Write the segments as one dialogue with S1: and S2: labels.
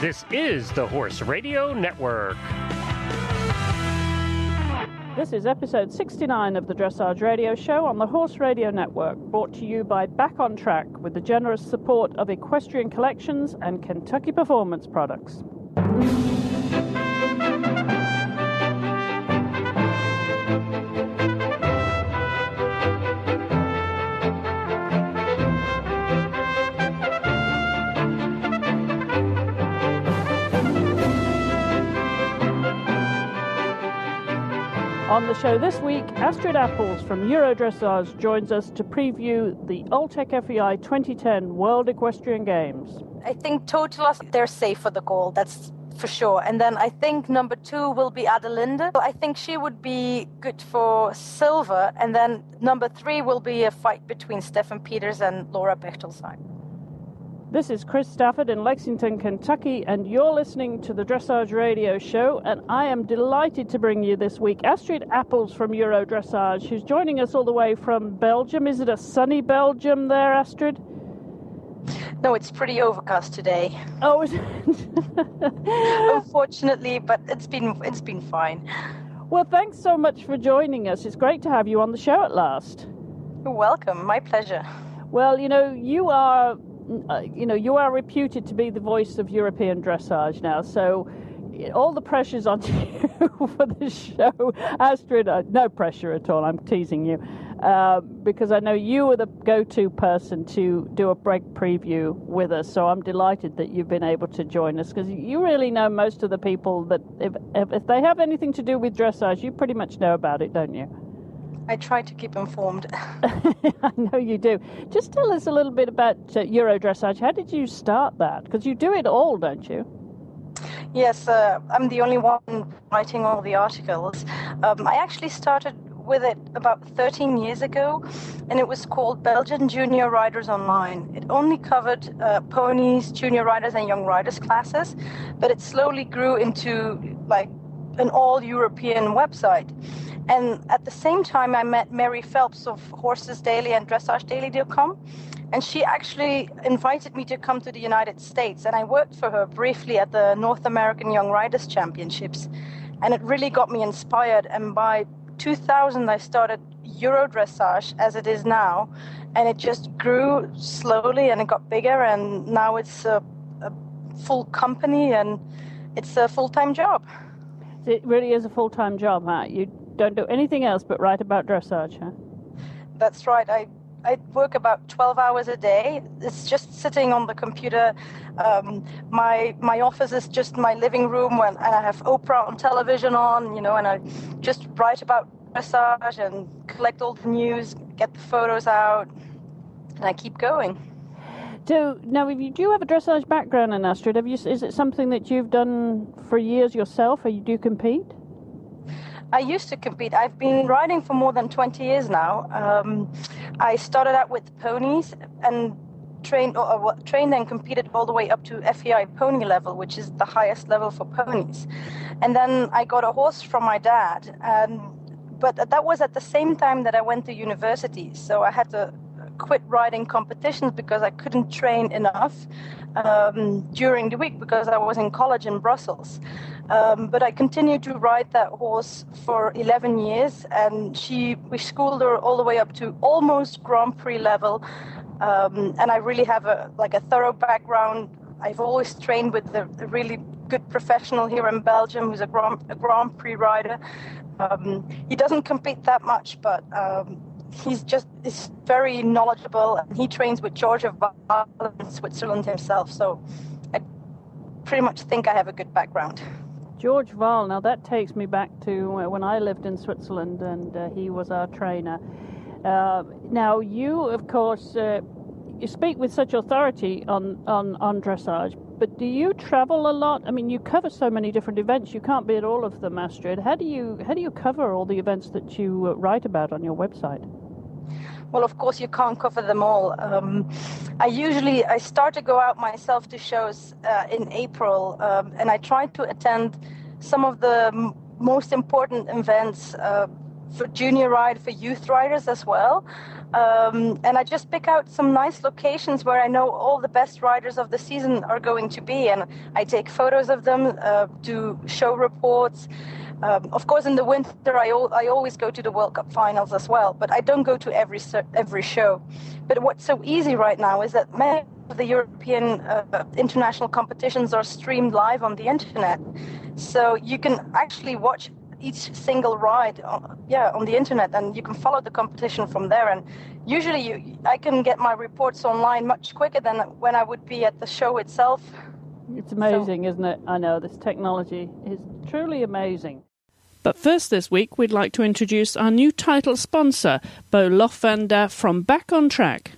S1: This is the Horse Radio Network.
S2: This is episode 69 of the Dressage Radio Show on the Horse Radio Network, brought to you by Back on Track with the generous support of Equestrian Collections and Kentucky Performance Products. On the show this week, Astrid Apples from Euro Dressage joins us to preview the Alltech FEI 2010 World Equestrian Games.
S3: I think Totilas, they're safe for the gold, that's for sure. And then I think number 2 will be Adelinde. I think she would be good for silver. And then number 3 will be a fight between Stefan Peters and Laura Bechtelsheim.
S2: This is Chris Stafford in Lexington, Kentucky, and you're listening to the Dressage Radio Show, and I am delighted to bring you this week Astrid Apples from Euro Dressage, who's joining us all the way from Belgium. Is it a sunny Belgium there, Astrid?
S3: No, it's pretty overcast today.
S2: Oh, is it?
S3: Unfortunately, but it's been fine.
S2: Well, thanks so much for joining us. It's great to have you on the show at last.
S3: You're welcome. My pleasure.
S2: Well, you are reputed to be the voice of European dressage now, so all the pressure's on you for this show. Astrid, no pressure at all, I'm teasing you, because I know you are the go-to person to do a break preview with us, so I'm delighted that you've been able to join us, because you really know most of the people that, if they have anything to do with dressage, you pretty much know about it, don't you?
S3: I try to keep informed.
S2: I know you do. Just tell us a little bit about Euro Dressage. How did you start that? Because you do it all, don't you?
S3: Yes, I'm the only one writing all the articles. I actually started with it about 13 years ago, and it was called Belgian Junior Riders Online. It only covered ponies, junior riders, and young riders classes, but it slowly grew into like an all-European website. And at the same time, I met Mary Phelps of Horses Daily and DressageDaily.com, and she actually invited me to come to the United States, and I worked for her briefly at the North American Young Riders Championships, and it really got me inspired. And by 2000, I started Euro Dressage as it is now, and it just grew slowly, and it got bigger, and now it's a full company, and it's a full-time job.
S2: It really is a full-time job, huh? You don't do anything else but write about dressage, huh?
S3: That's right. I work about 12 hours a day. It's just sitting on the computer. My office is just my living room, and I have Oprah on television on, and I just write about dressage and collect all the news, get the photos out, and I keep going.
S2: So now, do you have a dressage background in Astrid? Is it something that you've done for years yourself, or you do compete?
S3: I used to compete. I've been riding for more than 20 years now. I started out with ponies and trained and competed all the way up to FEI pony level, which is the highest level for ponies. And then I got a horse from my dad. But that was at the same time that I went to university. So I had to quit riding competitions because I couldn't train enough during the week because I was in college in Brussels. But I continued to ride that horse for 11 years, and we schooled her all the way up to almost Grand Prix level. And I really have a thorough background. I've always trained with a really good professional here in Belgium who's a Grand Prix rider. He doesn't compete that much, but he's very knowledgeable, and he trains with George Wahl in Switzerland himself. So I pretty much think I have a good background.
S2: George Wahl, now that takes me back to when I lived in Switzerland, and he was our trainer. Now you, of course, you speak with such authority on dressage, but do you travel a lot? I mean, you cover so many different events. You can't be at all of them, Astrid. How do you cover all the events that you write about on your website?
S3: Well, of course, you can't cover them all. I start to go out myself to shows in April, and I try to attend some of the most important events for junior ride, for youth riders as well. And I just pick out some nice locations where I know all the best riders of the season are going to be, and I take photos of them, do show reports. Of course, in the winter, I always go to the World Cup finals as well, but I don't go to every show. But what's so easy right now is that many of the European international competitions are streamed live on the internet. So you can actually watch each single ride on the internet, and you can follow the competition from there. And usually I can get my reports online much quicker than when I would be at the show itself.
S2: It's amazing, isn't it? I know, this technology is truly amazing. But first this week, we'd like to introduce our new title sponsor, Bo Lofvander from Back on Track.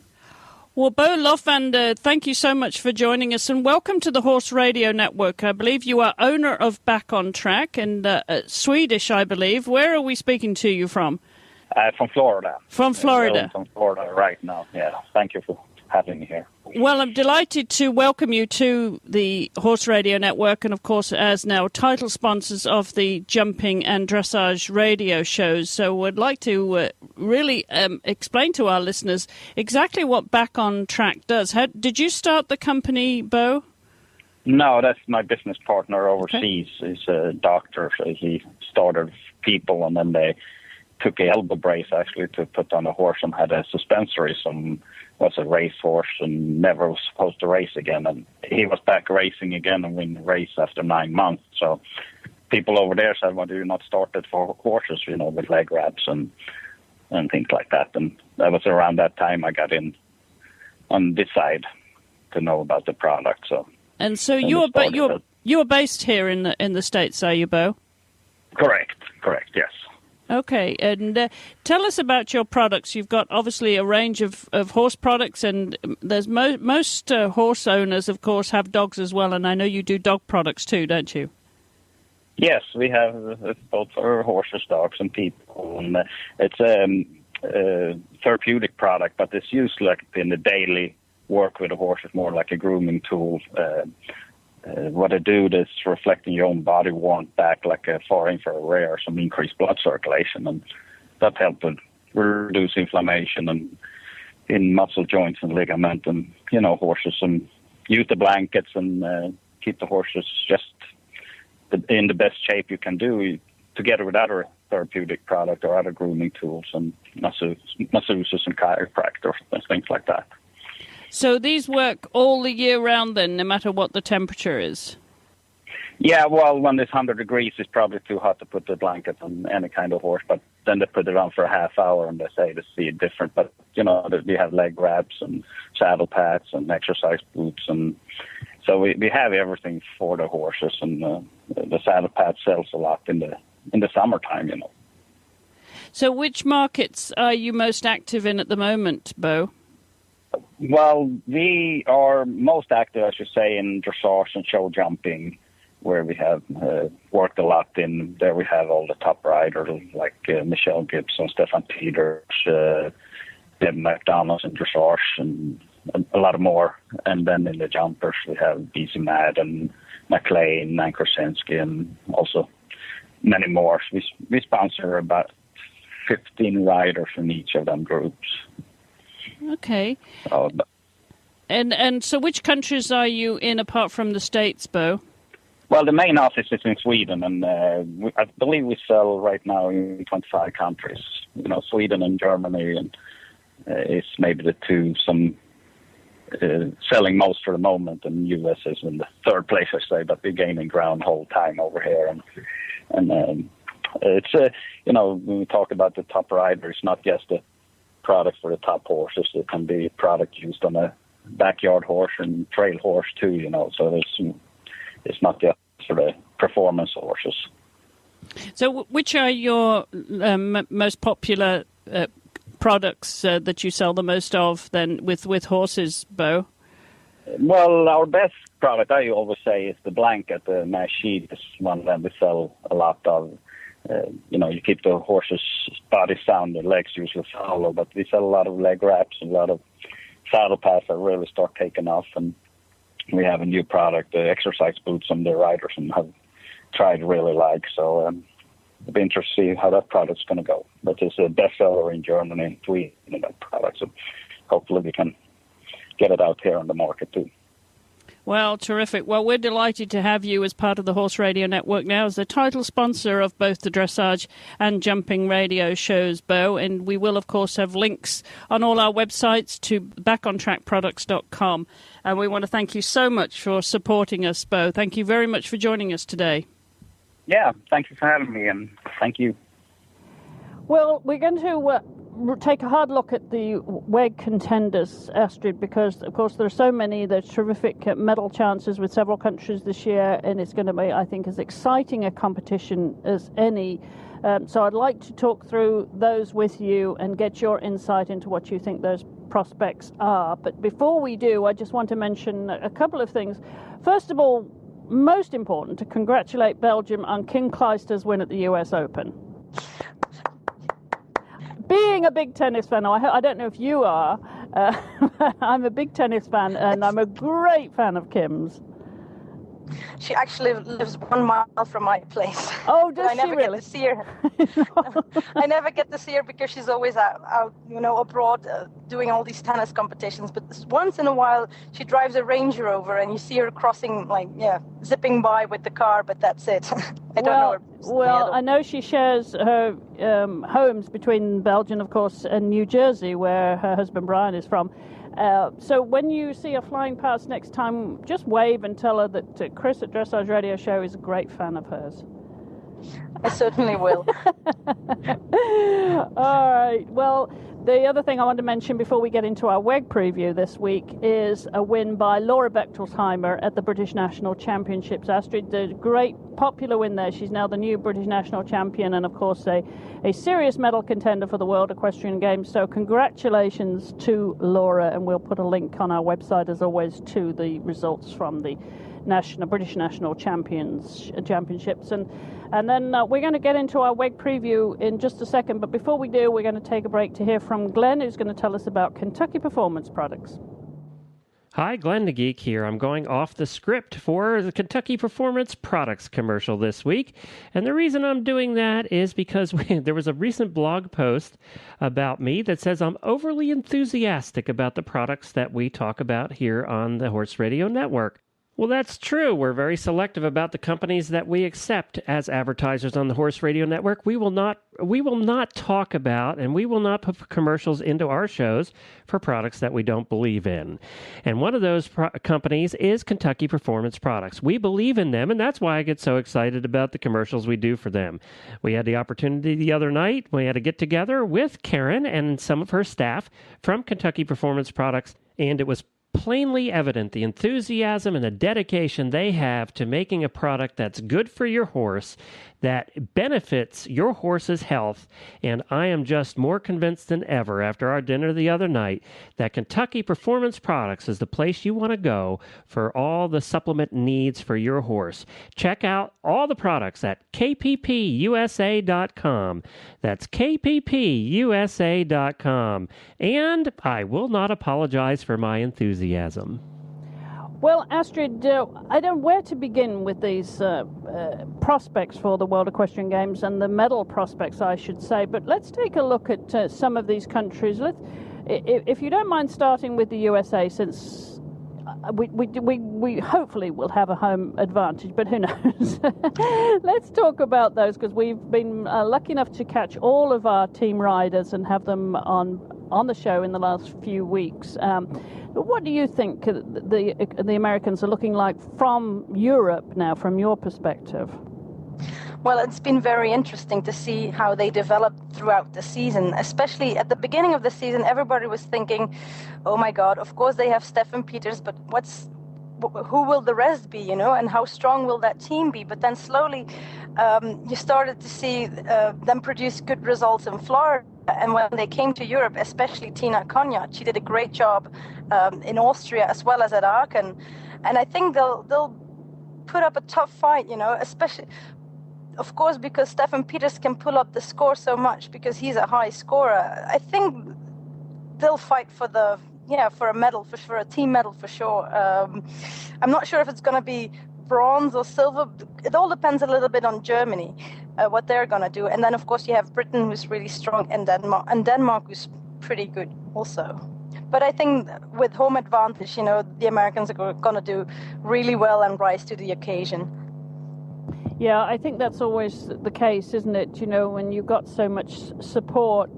S2: Well, Bo Lofvander, thank you so much for joining us, and welcome to the Horse Radio Network. I believe you are owner of Back on Track, and Swedish, I believe. Where are we speaking to you from?
S4: From Florida.
S2: From Florida.
S4: From Florida right now, yeah. Thank you for having me here.
S2: Well, I'm delighted to welcome you to the Horse Radio Network, and of course as now title sponsors of the jumping and dressage radio shows. So I'd like to really explain to our listeners exactly what Back on Track does. Did you start the company, Bo?
S4: No, that's my business partner overseas. Okay. He's a doctor, so he started people, and then they took an elbow brace actually to put on a horse and had a suspensory. Some was a race horse and never was supposed to race again, and he was back racing again and win the race after 9 months. So people over there said, "Why do you not start it for horses, with leg wraps and things like that?" And that was around that time I got in on this side to know about the product. So you're based here in the States, are you, Bo? Correct. Yes.
S2: Okay, and tell us about your products. You've got obviously a range of horse products, and there's most horse owners, of course, have dogs as well, and I know you do dog products too, don't you?
S4: Yes, we have both for horses, dogs, and people. And it's a therapeutic product, but it's used like in the daily work with a horse. It's more like a grooming tool. What I do is reflecting your own body warmth back like a far infrared or some increased blood circulation, and that helps with reduce inflammation and in muscle joints and ligament, and horses, and use the blankets and keep the horses just in the best shape you can do, together with other therapeutic product or other grooming tools and masseuses and chiropractors and things like that.
S2: So these work all the year round then, no matter what the temperature is?
S4: Yeah, well, when it's 100 degrees, it's probably too hot to put the blanket on any kind of horse, but then they put it on for a half hour and they say to see it different. But, we have leg wraps and saddle pads and exercise boots. And so we have everything for the horses, and the saddle pad sells a lot in the summertime,
S2: So which markets are you most active in at the moment, Bo?
S4: Well, we are most active, I should say, in dressage and show jumping, where we have worked a lot in. There we have all the top riders like Michelle Gibson, Stefan Peters, Deb McDonald's in dressage, and a lot more. And then in the jumpers, we have BC Madden, McLean, and Krasinski, and also many more. We sponsor about 15 riders in each of them groups.
S2: Okay. And so which countries are you in apart from the States, Bo?
S4: Well, the main office is in Sweden, and I believe we sell right now in 25 countries. Sweden and Germany, and is maybe the two selling most for the moment, and U.S. is in the third place, I say, but we're gaining ground whole time over here. And it's, when we talk about the top rider, it's not just a product for the top horses. It can be product used on a backyard horse and trail horse too, so it's not just for the performance horses.
S2: So which are your most popular products that you sell the most of then with horses, Bo?
S4: Well, our best product, I always say, is the blanket. The mesh sheet is one that we sell a lot of. You keep the horse's body sound, the legs usually follow, but we sell a lot of leg wraps and a lot of saddle pads that really start taking off. And we have a new product, the exercise boots, on the riders and have tried really like. So it'll be interesting to see how that product's going to go. But it's a bestseller in Germany and Sweden, that product. So hopefully we can get it out here on the market too.
S2: Well, terrific. Well, we're delighted to have you as part of the Horse Radio Network now as the title sponsor of both the dressage and jumping radio shows, Bo. And we will, of course, have links on all our websites to backontrackproducts.com. And we want to thank you so much for supporting us, Bo. Thank you very much for joining us today.
S4: Yeah, thank you for having me, and thank you.
S2: Well, we're going to take a hard look at the WEG contenders, Astrid, because, of course, there are so many. There's terrific medal chances with several countries this year, and it's going to be, I think, as exciting a competition as any. So I'd like to talk through those with you and get your insight into what you think those prospects are. But before we do, I just want to mention a couple of things. First of all, most important, to congratulate Belgium on Kim Clijsters' win at the US Open. Being a big tennis fan, I don't know if you are, I'm a big tennis fan, and I'm a great fan of Kim's.
S3: She actually lives 1 mile from my place.
S2: Oh, does she really?
S3: I never get to see her. I never get to see her because she's always out abroad doing all these tennis competitions. But once in a while, she drives a Range Rover, and you see her crossing, zipping by with the car. But that's it. I don't know her.
S2: Well, I know she shares her homes between Belgium, of course, and New Jersey, where her husband Brian is from. So when you see her flying past next time, just wave and tell her that Chris at Dressage Radio Show is a great fan of hers.
S3: I certainly will.
S2: All right. Well, the other thing I want to mention before we get into our WEG preview this week is a win by Laura Bechtolsheimer at the British National Championships. Astrid, the great popular win there. She's now the new British National Champion and, of course, a serious medal contender for the World Equestrian Games. So congratulations to Laura, and we'll put a link on our website, as always, to the results from the British National Championships. And then we're going to get into our WEG preview in just a second. But before we do, we're going to take a break to hear from Glenn, who's going to tell us about Kentucky Performance Products.
S1: Hi, Glenn the Geek here. I'm going off the script for the Kentucky Performance Products commercial this week. And the reason I'm doing that is because there was a recent blog post about me that says I'm overly enthusiastic about the products that we talk about here on the Horse Radio Network. Well, that's true. We're very selective about the companies that we accept as advertisers on the Horse Radio Network. We will not talk about, and we will not put commercials into our shows for products that we don't believe in. And one of those companies is Kentucky Performance Products. We believe in them, and that's why I get so excited about the commercials we do for them. We had the opportunity the other night. We had a get-together with Karen and some of her staff from Kentucky Performance Products, and it was plainly evident the enthusiasm and the dedication they have to making a product that's good for your horse, that benefits your horse's health. And I am just more convinced than ever after our dinner the other night that Kentucky Performance Products is the place you want to go for all the supplement needs for your horse. Check out all the products at kppusa.com. That's kppusa.com. And I will not apologize for my enthusiasm.
S2: Well, Astrid, I don't know where to begin with these prospects for the World Equestrian Games and the medal prospects, I should say. But let's take a look at some of these countries. If you don't mind starting with the USA, since we hopefully will have a home advantage, but who knows? Let's talk about those, because we've been lucky enough to catch all of our team riders and have them on the show in the last few weeks. What do you think the Americans are looking like from Europe now, from your perspective?
S3: Well, it's been very interesting to see how they developed throughout the season, especially at the beginning of the season. Everybody was thinking, oh my God, of course they have Stefan Peters, but who will the rest be, and how strong will that team be? But then slowly you started to see them produce good results in Florida. And when they came to Europe, especially Tina Konjat, she did a great job in Austria as well as at Aachen. And I think they'll put up a tough fight, especially, of course, because Stefan Peters can pull up the score so much because he's a high scorer. I think they'll fight for a medal, for a team medal for sure. I'm not sure if it's going to be bronze or silver. It all depends a little bit on Germany. what they're going to do. And then, of course, you have Britain, who's really strong, and Denmark, who's pretty good also. But I think with home advantage, the Americans are going to do really well and rise to the occasion.
S2: Yeah, I think that's always the case, isn't it? When you've got so much support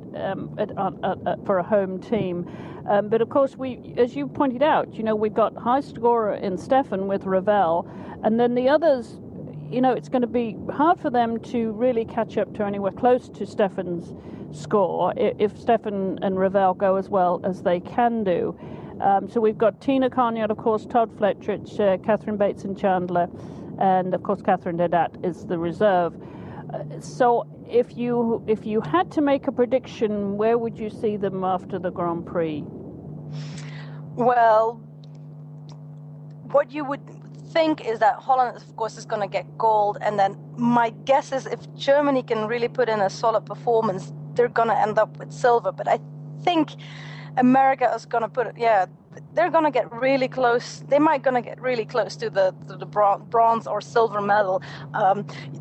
S2: for a home team. But of course, as you pointed out, we've got high scorer in Stefan with Ravel, and then the others, it's going to be hard for them to really catch up to anywhere close to Stefan's score if Stefan and Ravel go as well as they can do. So we've got Tina Conrad, of course, Todd Fletcherich, Catherine Bates and Chandler, and of course Catherine Dedat is the reserve. So if you had to make a prediction, where would you see them after the Grand Prix?
S3: Well, what you would think is that Holland, of course, is going to get gold, and then my guess is if Germany can really put in a solid performance, they're going to end up with silver. But I think America is going to they're going to get really close. They might going to get really close to the bronze or silver medal.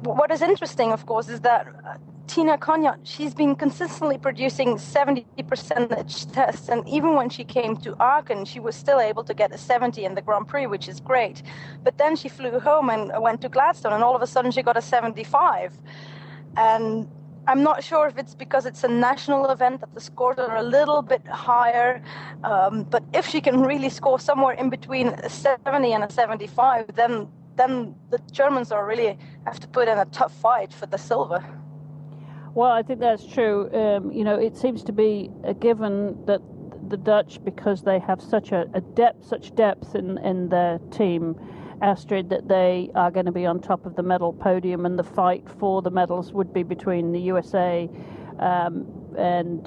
S3: What is interesting, of course, is that Tina Conrad, she's been consistently producing 70% tests, and even when she came to Aachen, she was still able to get a 70 in the Grand Prix, which is great. But then she flew home and went to Gladstone, and all of a sudden she got a 75. And I'm not sure if it's because it's a national event that the scores are a little bit higher, but if she can really score somewhere in between a 70 and a 75, then the Germans really have to put in a tough fight for the silver.
S2: Well, I think that's true. It seems to be a given that the Dutch, because they have such depth in their team, Astrid, that they are going to be on top of the medal podium, and the fight for the medals would be between the USA and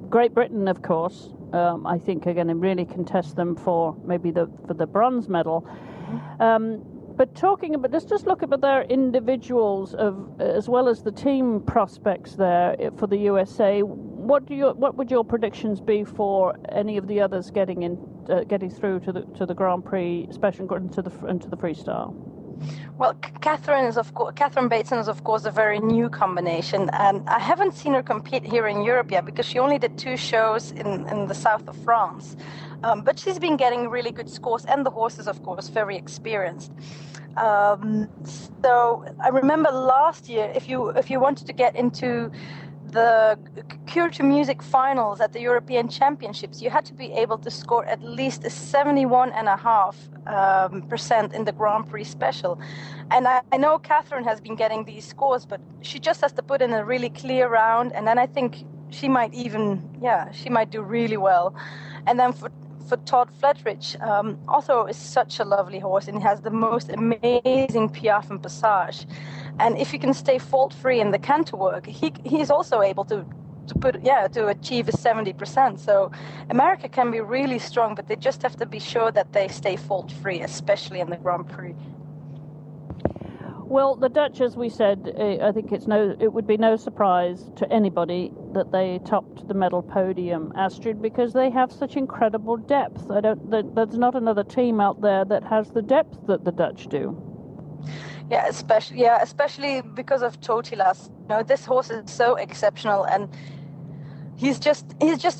S2: Great Britain, of course. I think are going to really contest them for the bronze medal. But talking about, let's just look at their individuals as well as the team prospects there for the USA. What would your predictions be for any of the others getting through to the Grand Prix, especially into the freestyle?
S3: Well, Catherine Bateson is of course a very new combination, and I haven't seen her compete here in Europe yet because she only did 2 shows in the south of France. But she's been getting really good scores, and the horse is of course very experienced. So I remember last year, if you wanted to get into the Cure to Music finals at the European Championships, you had to be able to score at least a 71.5% in the Grand Prix Special. And I know Catherine has been getting these scores, but she just has to put in a really clear round, and then I think she might do really well. And then for Todd Fletcherich, also is such a lovely horse, and he has the most amazing piaffe and passage. And if he can stay fault-free in the canter work, he's also able to achieve a 70%. So America can be really strong, but they just have to be sure that they stay fault-free, especially in the Grand Prix.
S2: Well, the Dutch, as we said, I think it would be no surprise to anybody that they topped the medal podium, Astrid, because they have such incredible depth. There's not another team out there that has the depth that the Dutch do.
S3: Yeah, especially because of Totilas. This horse is so exceptional, and he's just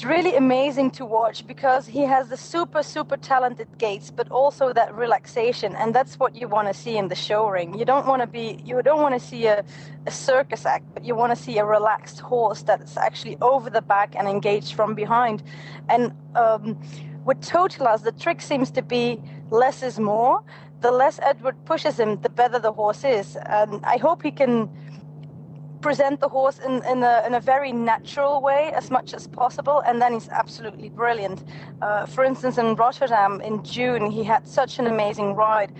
S3: really amazing to watch because he has the super talented gaits, but also that relaxation, and that's what you want to see in the show ring. You don't want to see a circus act, but you want to see a relaxed horse that's actually over the back and engaged from behind. And with Totilas, the trick seems to be less is more. The less Edward pushes him, the better the horse is, and I hope he can present the horse in a very natural way as much as possible, and then he's absolutely brilliant. For instance, in Rotterdam in June, he had such an amazing ride,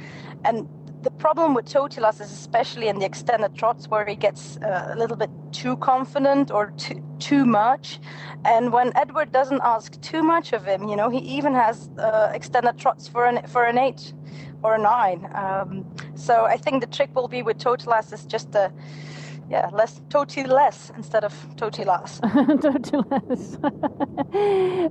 S3: and the problem with Totilas is especially in the extended trots where he gets a little bit too confident or too much, and when Edward doesn't ask too much of him, he even has extended trots for an 8 or a 9. So I think the trick will be with Totilas is just to totally less instead of totally less.
S2: Totally less.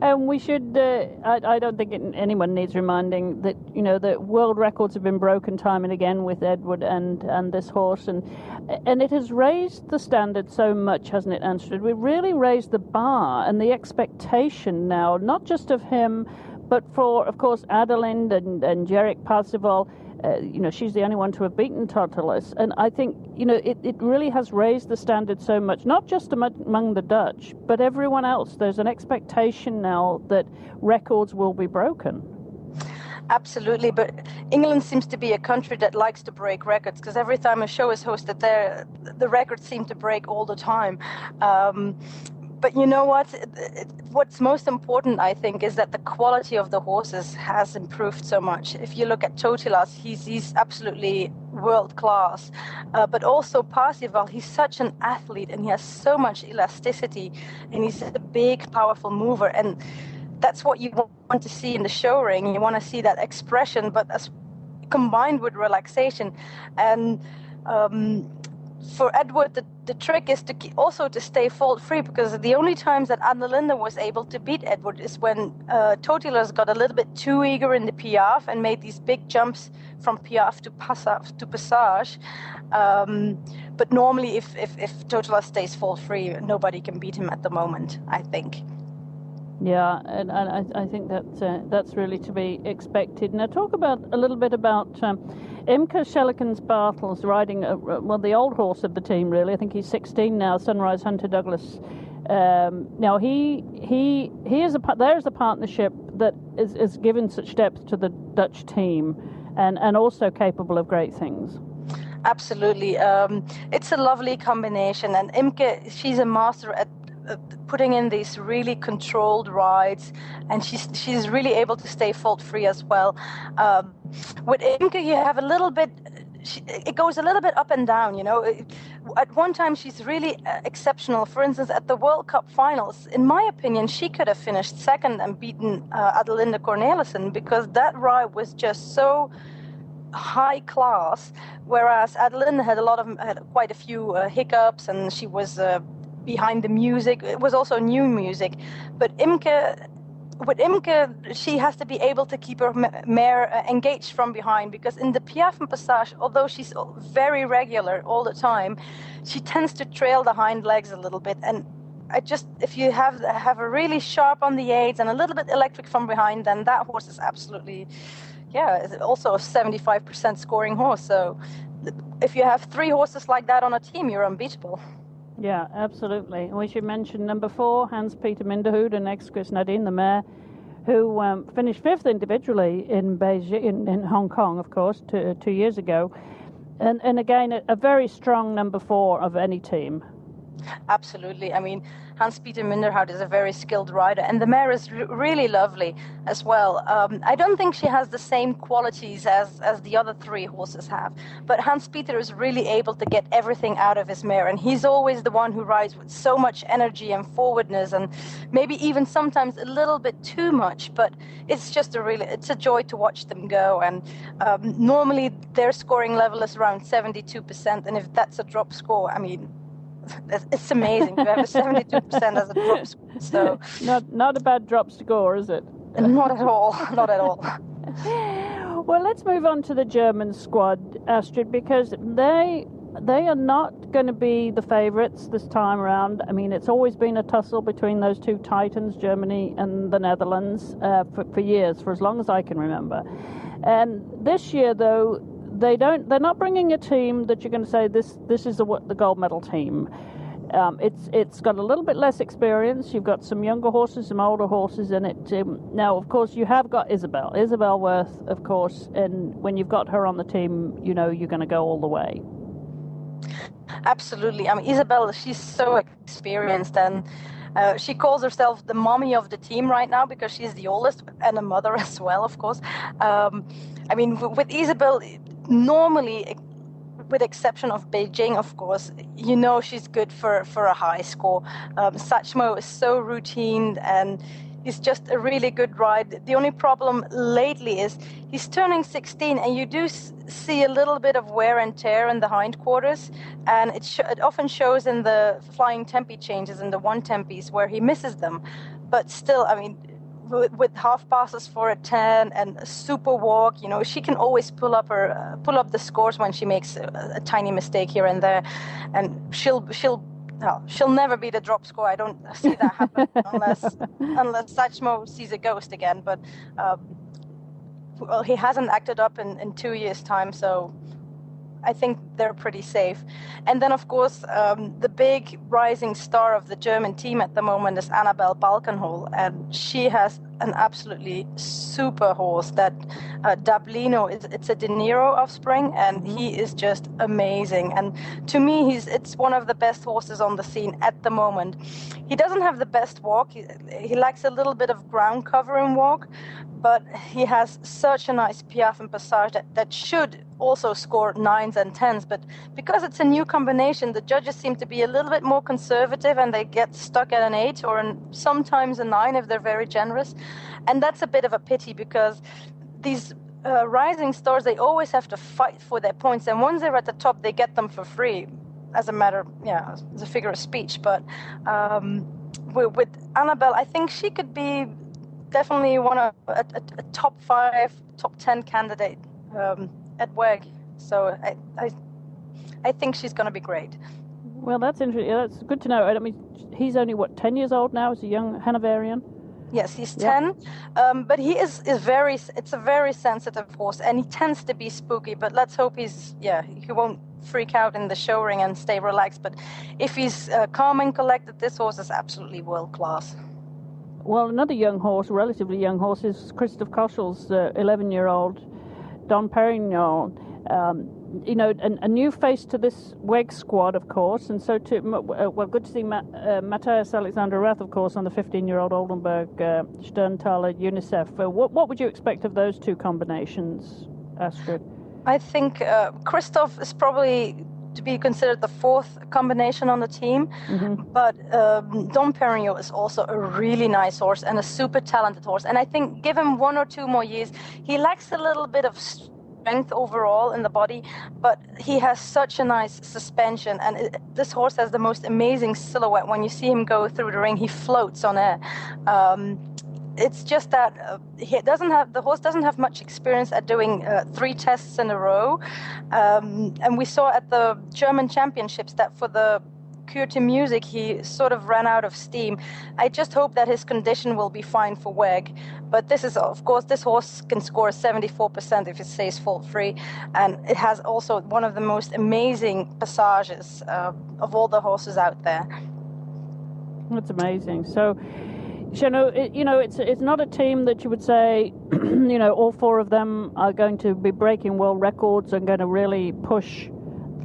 S2: And we should, I don't think anyone needs reminding that, the world records have been broken time and again with Edward and this horse. And it has raised the standard so much, hasn't it, Astrid? We've really raised the bar and the expectation now, not just of him, but for, of course, Adelind and Jarek Parzival. She's the only one to have beaten Totilas. And I think, it really has raised the standard so much, not just among the Dutch, but everyone else. There's an expectation now that records will be broken.
S3: Absolutely, but England seems to be a country that likes to break records, because every time a show is hosted there, the records seem to break all the time. But you know what? What's most important, I think, is that the quality of the horses has improved so much. If you look at Totilas, he's absolutely world class. But also Parzival, he's such an athlete and he has so much elasticity and he's a big, powerful mover. And that's what you want to see in the show ring. You want to see that expression, but as combined with relaxation. And for Edward, the trick is to stay fault-free, because the only times that Adelinde was able to beat Edward is when Totilas got a little bit too eager in the piaffe and made these big jumps from piaffe to passage. But normally, if Totilas stays fault-free, nobody can beat him at the moment, I think.
S2: Yeah, and I think that's really to be expected. Now, talk a little bit about Imke Schellekens-Bartels riding, the old horse of the team, really. I think he's 16 now, Sunrise Hunter Douglas. Now, he is there's a partnership that is given such depth to the Dutch team and also capable of great things. Absolutely.
S3: It's a lovely combination, and Imke, she's a master at putting in these really controlled rides, and she's really able to stay fault-free as well. With Imke, you have a little bit, it goes a little bit up and down, At one time, she's really exceptional. For instance, at the World Cup finals, in my opinion, she could have finished second and beaten Adelinde Cornelissen, because that ride was just so high class, whereas Adelinde had quite a few hiccups, and she was behind the music. It was also new music. But with Imke, she has to be able to keep her mare engaged from behind, because in the piaffe and passage, although she's very regular all the time, she tends to trail the hind legs a little bit. And if you have a really sharp on the aids and a little bit electric from behind, then that horse is absolutely, also a 75% scoring horse. So if you have 3 horses like that on a team, you're unbeatable.
S2: Yeah, absolutely. And we should mention number 4, Hans-Peter Minderhood and ex-Chris Nadine, the mare, who finished 5th individually in Beijing, in Hong Kong, of course, 2 years ago. And again, a very strong number 4 of any team.
S3: Absolutely. I mean, Hans-Peter Minderhout is a very skilled rider, and the mare is really lovely as well. I don't think she has the same qualities as the other 3 horses have, but Hans-Peter is really able to get everything out of his mare, and he's always the one who rides with so much energy and forwardness, and maybe even sometimes a little bit too much, but it's just it's a joy to watch them go. And normally their scoring level is around 72%, and if that's a drop score, I mean, it's amazing to have a 72% as a drop score. So
S2: not a bad drop score, is it?
S3: Not at all. Not at all.
S2: Well, let's move on to the German squad, Astrid, because they are not going to be the favourites this time around. I mean, it's always been a tussle between those 2 titans, Germany and the Netherlands, for years, for as long as I can remember. And this year, though, they're not bringing a team that you're going to say this is the gold medal team. It's got a little bit less experience. You've got some younger horses, some older horses in it. Now, of course, you have got Isabel Worth, of course, and when you've got her on the team, you're going to go all the way.
S3: Absolutely. I mean, Isabel, she's so experienced, and she calls herself the mommy of the team right now, because she's the oldest and a mother as well, of course. I mean, with Isabel, normally, with exception of Beijing, of course, she's good for a high score. Satchmo is so routine, and He's just a really good ride. The only problem lately is he's turning 16, and you do see a little bit of wear and tear in the hindquarters, and it often shows in the flying tempi changes in the one tempies where he misses them. But still, I mean, with half passes for a 10 and a super walk, you know, she can always pull up the scores when she makes a tiny mistake here and there, and she'll never beat a drop score. I don't see that happen unless Satchmo sees a ghost again. But well, he hasn't acted up in 2 years' time, so I think they're pretty safe. And then, of course, the big rising star of the German team at the moment is Annabelle Balkenhol, and she has an absolutely super horse. That Dablino, it's a De Niro offspring, and he is just amazing. And to me, it's one of the best horses on the scene at the moment. He doesn't have the best walk. He lacks a little bit of ground cover in walk, but he has such a nice piaffe and passage that should also score 9s and 10s. But because it's a new combination, the judges seem to be a little bit more conservative, and they get stuck at an 8 or sometimes a 9 if they're very generous. And that's a bit of a pity, because these rising stars, they always have to fight for their points. And once they're at the top, they get them for free as a figure of speech. But with Annabelle, I think she could be definitely a top 5, top 10 candidate at WEG. So I think she's going to be great.
S2: Well, that's interesting. That's good to know. I mean, he's only 10 years old now as a young Hanoverian.
S3: Yes, he's 10, but he is it's a very sensitive horse, and he tends to be spooky, but let's hope he won't freak out in the show ring and stay relaxed. But if he's calm and collected, this horse is absolutely world class.
S2: Well, another young horse, relatively young horse, is Christoph Koschel's 11-year-old Don Perignon. A new face to this WEG squad, of course, and so too. Good to see Matthias Alexander Rath, of course, on the 15-year-old Oldenburg Sterntaler UNICEF. What would you expect of those two combinations, Astrid?
S3: I think Christoph is probably to be considered the fourth combination on the team, but Don Perignon is also a really nice horse and a super talented horse. And I think give him 1 or 2 more years, he lacks a little bit of strength overall in the body, but he has such a nice suspension, and this horse has the most amazing silhouette. When you see him go through the ring, he floats on air. It's just that the horse doesn't have much experience at doing 3 tests in a row, and we saw at the German Championships that for the Kürte Music he sort of ran out of steam. I just hope that his condition will be fine for WEG, but this horse can score 74% if it stays fault free, and it has also one of the most amazing passages of all the horses out there.
S2: That's amazing. So it's not a team that you would say, all 4 of them are going to be breaking world records and going to really push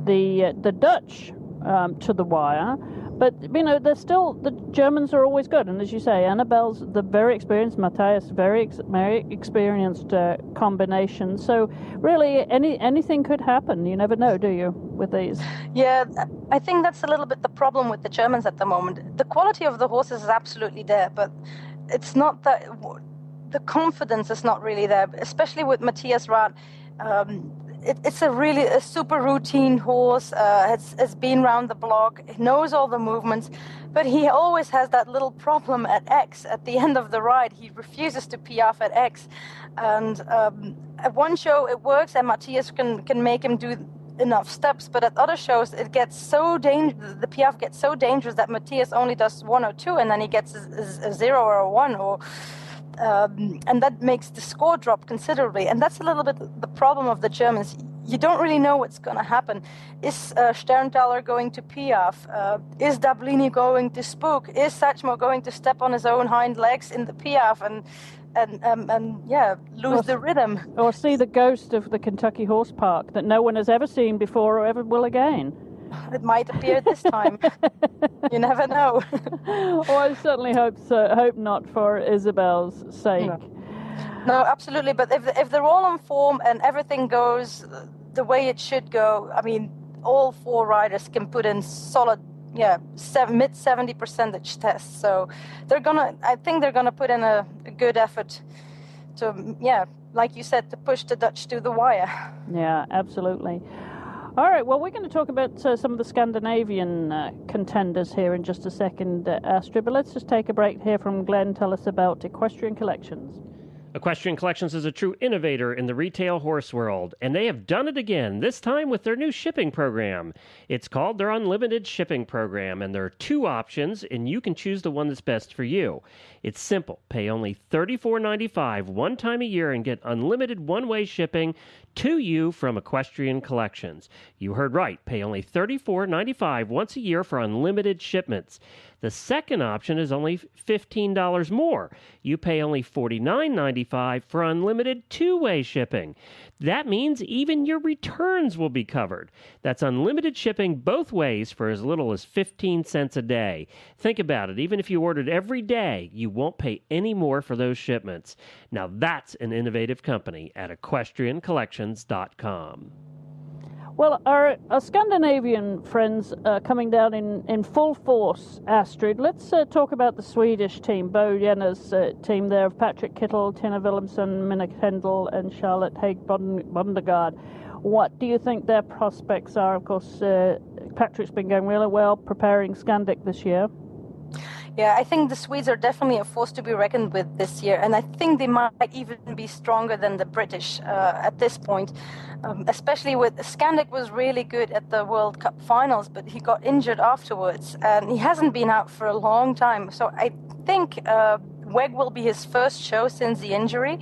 S2: the Dutch to the wire. But, they're still, the Germans are always good. And as you say, Annabelle's the very experienced, Matthias, very experienced combination. So really, anything could happen. You never know, do you, with these? Yeah,
S3: I think that's a little bit the problem with the Germans at the moment. The quality of the horses is absolutely there, but it's not that the confidence is not really there, especially with Matthias Rath. It's a super routine horse, has been around the block, knows all the movements, but he always has that little problem at X. At the end of the ride, he refuses to piaffe at X. And at one show it works, and Matthias can make him do enough steps, but at other shows it gets so dangerous, the piaffe gets so dangerous that Matthias only does 1 or 2, and then he gets a 0 or a 1, and that makes the score drop considerably. And that's a little bit the problem of the Germans. You don't really know what's going to happen. Is Sterntaler going to piaffe? Is Dablini going to spook? Is Satchmo going to step on his own hind legs in the piaffe and lose the rhythm? Or
S2: see the ghost of the Kentucky Horse Park that no one has ever seen before or ever will again.
S3: It might appear this time. You never know.
S2: Well, I certainly hope so. Hope not, for Isabel's sake.
S3: No, absolutely. But if they're all on form and everything goes the way it should go, I mean, all 4 riders can put in solid mid 70% test. So I think they're gonna put in a good effort to, like you said, to push the Dutch to the wire.
S2: Yeah, absolutely. All right, well, we're going to talk about some of the Scandinavian contenders here in just a second, Astrid, but let's just take a break here from Glenn. Tell us about Equestrian Collections.
S1: Equestrian Collections is a true innovator in the retail horse world, and they have done it again, this time with their new shipping program. It's called their Unlimited Shipping Program, and there are 2 options, and you can choose the one that's best for you. It's simple. Pay only $34.95 one time a year and get unlimited one-way shipping to you from Equestrian Collections. You heard right. Pay only $34.95 once a year for unlimited shipments. The second option is only $15 more. You pay only $49.95 for unlimited two-way shipping. That means even your returns will be covered. That's unlimited shipping both ways for as little as 15 cents a day. Think about it. Even if you ordered every day, you won't pay any more for those shipments. Now that's an innovative company at equestriancollections.com.
S2: Well, our Scandinavian friends are coming down in full force, Astrid. Let's talk about the Swedish team, Bo Jenner's team there of Patrick Kittel, Tina Wilhelmsson, Minna Kendall and Charlotte Haig-Bondegard. What do you think their prospects are? Of course, Patrick's been going really well preparing Scandic this year.
S3: Yeah, I think the Swedes are definitely a force to be reckoned with this year, and I think they might even be stronger than the British at this point, especially with Scandic was really good at the World Cup finals, but he got injured afterwards, and he hasn't been out for a long time. So I think WEG will be his first show since the injury.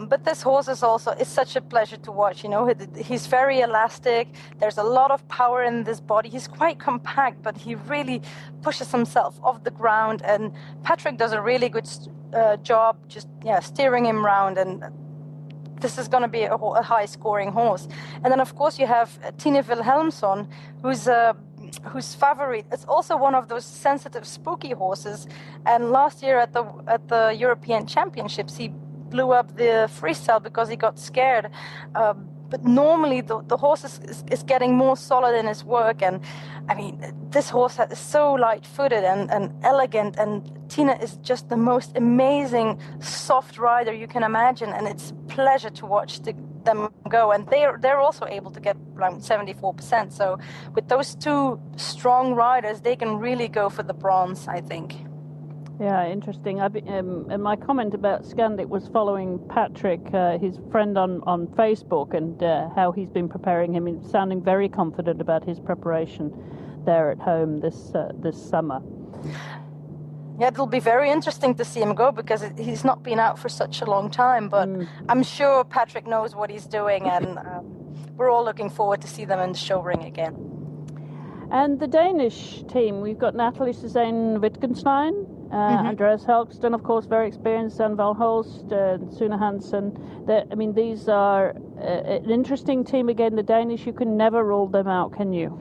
S3: But this horse is such a pleasure to watch. You know, he's very elastic. There's a lot of power in this body. He's quite compact, but he really pushes himself off the ground. And Patrick does a really good job just steering him around. And this is going to be a high-scoring horse. And then, of course, you have Tina Wilhelmsson, who's favorite. It's also one of those sensitive, spooky horses. And last year at the European Championships, he blew up the freestyle because he got scared. But normally the horse is getting more solid in his work. And I mean, this horse is so light-footed and elegant. And Tina is just the most amazing soft rider you can imagine. And it's a pleasure to watch them go. And they're also able to get around 74%. So with those 2 strong riders, they can really go for the bronze, I think.
S2: Yeah, interesting. And my comment about Scandic was following Patrick, his friend on Facebook, and how he's been preparing him. He's sounding very confident about his preparation there at home this summer.
S3: Yeah, it'll be very interesting to see him go because he's not been out for such a long time. But I'm sure Patrick knows what he's doing, and we're all looking forward to see them in the show ring again.
S2: And the Danish team, we've got Natalie Suzanne Wittgenstein, Andreas Helgston, of course, very experienced, Sanval Holst, Sune Hansen. These are an interesting team again. The Danish, you can never rule them out, can you?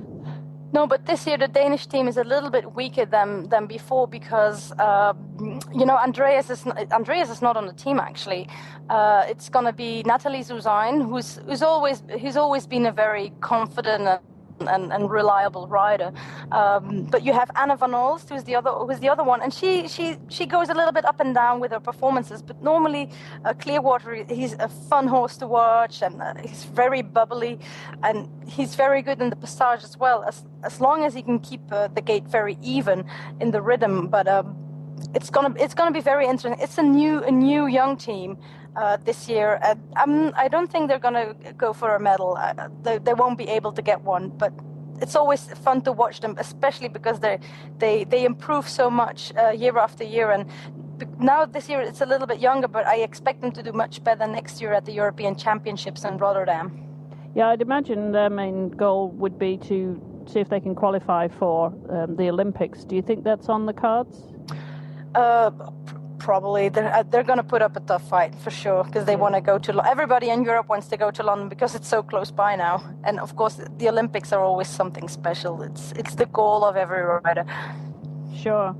S3: No, but this year the Danish team is a little bit weaker than before because Andreas is not on the team actually. It's going to be Natalie Suzanne, who's always been a very confident and reliable rider, but you have Anna Van Olst, who's the other one, and she goes a little bit up and down with her performances. But normally, Clearwater, he's a fun horse to watch, and he's very bubbly, and he's very good in the passage as well, as long as he can keep the gait very even in the rhythm. But it's gonna be very interesting. It's a new young team. This year, I don't think they're going to go for a medal. They won't be able to get one, but it's always fun to watch them, especially because they improve so much year after year. And now this year it's a little bit younger, but I expect them to do much better next year at the European Championships in Rotterdam.
S2: Yeah, I'd imagine their main goal would be to see if they can qualify for the Olympics. Do you think that's on the cards?
S3: Probably they're going to put up a tough fight for sure because they want to go to. Everybody in Europe wants to go to London because it's so close by now, and of course the Olympics are always something special. It's the goal of every rider.
S2: Sure.